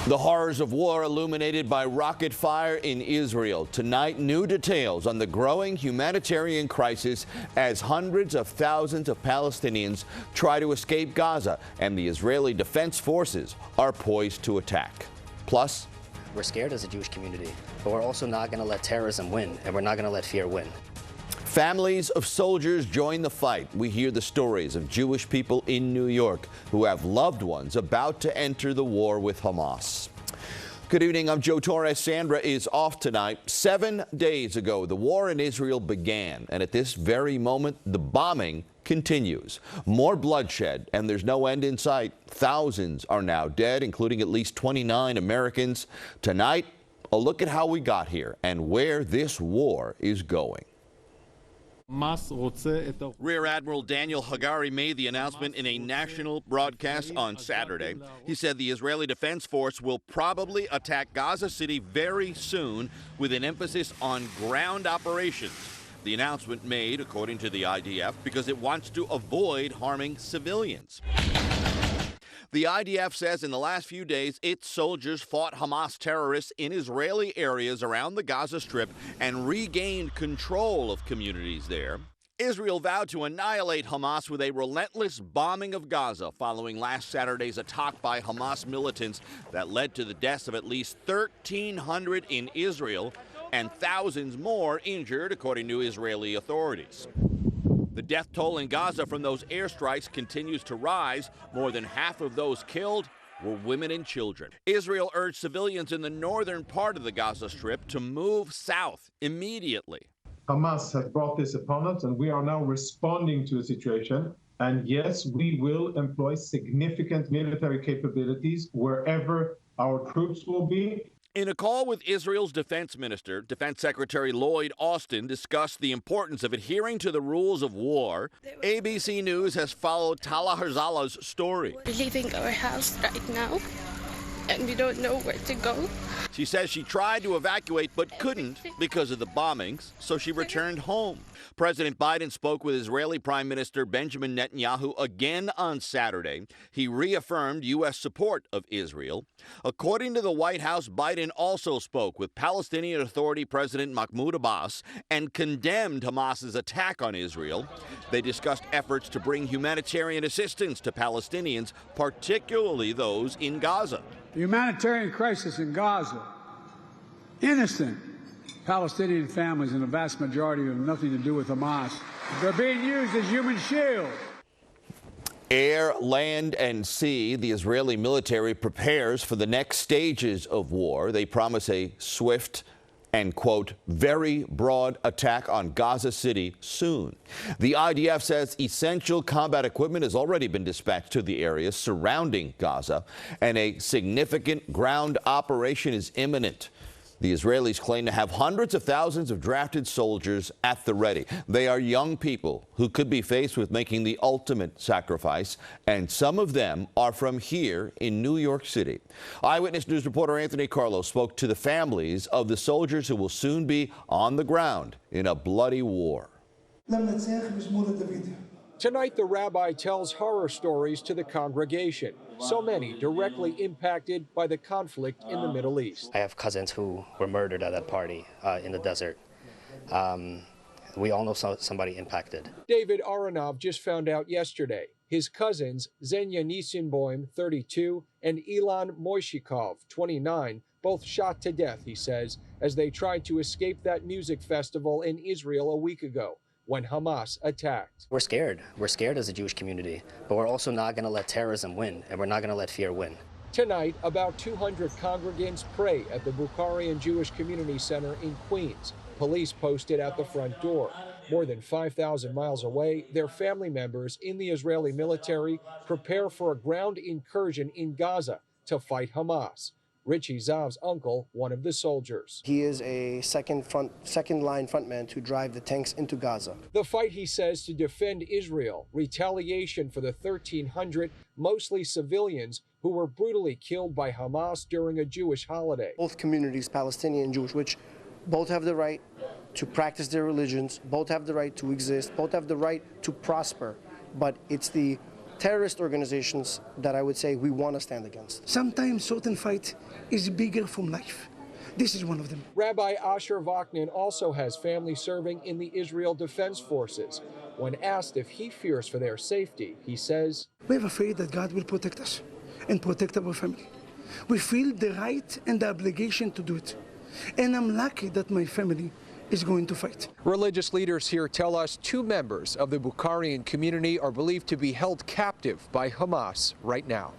The horrors of war illuminated by rocket fire in Israel. Tonight, new details on the growing humanitarian crisis as hundreds of thousands of Palestinians try to escape Gaza, and the Israeli Defense Forces are poised to attack. Plus, we're scared as a Jewish community, but we're also not going to let terrorism win, and we're not going to let fear win. Families of soldiers join the fight. We hear the stories of Jewish people in New York who have loved ones about to enter the war with Hamas. Good evening, I'm Joe Torres. Sandra is off tonight. 7 days ago, the war in Israel began, and at this very moment, the bombing continues. More bloodshed, and there's no end in sight. Thousands are now dead, including at least 29 Americans. Tonight, a look at how we got here and where this war is going. Rear Admiral Daniel Hagari made the announcement in a national broadcast on Saturday. He said the Israeli Defense Force will probably attack Gaza City very soon with an emphasis on ground operations. The announcement made, according to the IDF, because it wants to avoid harming civilians. The IDF says in the last few days, its soldiers fought Hamas terrorists in Israeli areas around the Gaza Strip and regained control of communities there. Israel vowed to annihilate Hamas with a relentless bombing of Gaza following last Saturday's attack by Hamas militants that led to the deaths of at least 1,300 in Israel and thousands more injured, according to Israeli authorities. The death toll in Gaza from those airstrikes continues to rise. More than half of those killed were women and children. Israel urged civilians in the northern part of the Gaza Strip to move south immediately. Hamas has brought this upon us, and we are now responding to the situation. And yes, we will employ significant military capabilities wherever our troops will be. In a call with Israel's defense minister, Defense Secretary Lloyd Austin discussed the importance of adhering to the rules of war. ABC News has followed Tala Herzalah's story. We're leaving our house right now, and we don't know where to go. She says she tried to evacuate but couldn't because of the bombings, so she returned home. President Biden spoke with Israeli Prime Minister Benjamin Netanyahu again on Saturday. He reaffirmed U.S. support of Israel. According to the White House, Biden also spoke with Palestinian Authority President Mahmoud Abbas and condemned Hamas's attack on Israel. They discussed efforts to bring humanitarian assistance to Palestinians, particularly those in Gaza. The humanitarian crisis in Gaza, innocent Palestinian families, and the vast majority have nothing to do with Hamas. They're being used as human shields. Air, land, and sea, the Israeli military prepares for the next stages of war. They promise a swift and, quote, very broad attack on Gaza City soon. The IDF says essential combat equipment has already been dispatched to the areas surrounding Gaza, and a significant ground operation is imminent. The Israelis claim to have hundreds of thousands of drafted soldiers at the ready. They are young people who could be faced with making the ultimate sacrifice, and some of them are from here in New York City. Eyewitness News reporter Anthony Carlos spoke to the families of the soldiers who will soon be on the ground in a bloody war. Tonight, the rabbi tells horror stories to the congregation, so many directly impacted by the conflict in the Middle East. I have cousins who were murdered at that party in the desert. We all know somebody impacted. David Aronov just found out yesterday. His cousins, Zenya Nisinboim, 32, and Ilan Moishikov, 29, both shot to death, he says, as they tried to escape that music festival in Israel a week ago, when Hamas attacked. We're scared. We're scared as a Jewish community, but we're also not going to let terrorism win, and we're not going to let fear win. Tonight, about 200 congregants pray at the Bukharian Jewish Community Center in Queens. Police posted at the front door. More than 5,000 miles away, their family members in the Israeli military prepare for a ground incursion in Gaza to fight Hamas. Richie Zav's uncle, one of the soldiers. He is a second line frontman to drive the tanks into Gaza. The fight, he says, to defend Israel, retaliation for the 1,300, mostly civilians, who were brutally killed by Hamas during a Jewish holiday. Both communities, Palestinian and Jewish, which both have the right to practice their religions, both have the right to exist, both have the right to prosper, but it's the terrorist organizations that I would say we want to stand against. Sometimes certain fight is bigger from life. This is one of them. Rabbi Asher Vaknin also has family serving in the Israel Defense Forces. When asked if he fears for their safety, he says, We have a faith that God will protect us and protect our family. We feel the right and the obligation to do it. And I'm lucky that my family is going to fight. Religious leaders here tell us 2 members of the Bukharian community are believed to be held captive by Hamas right now.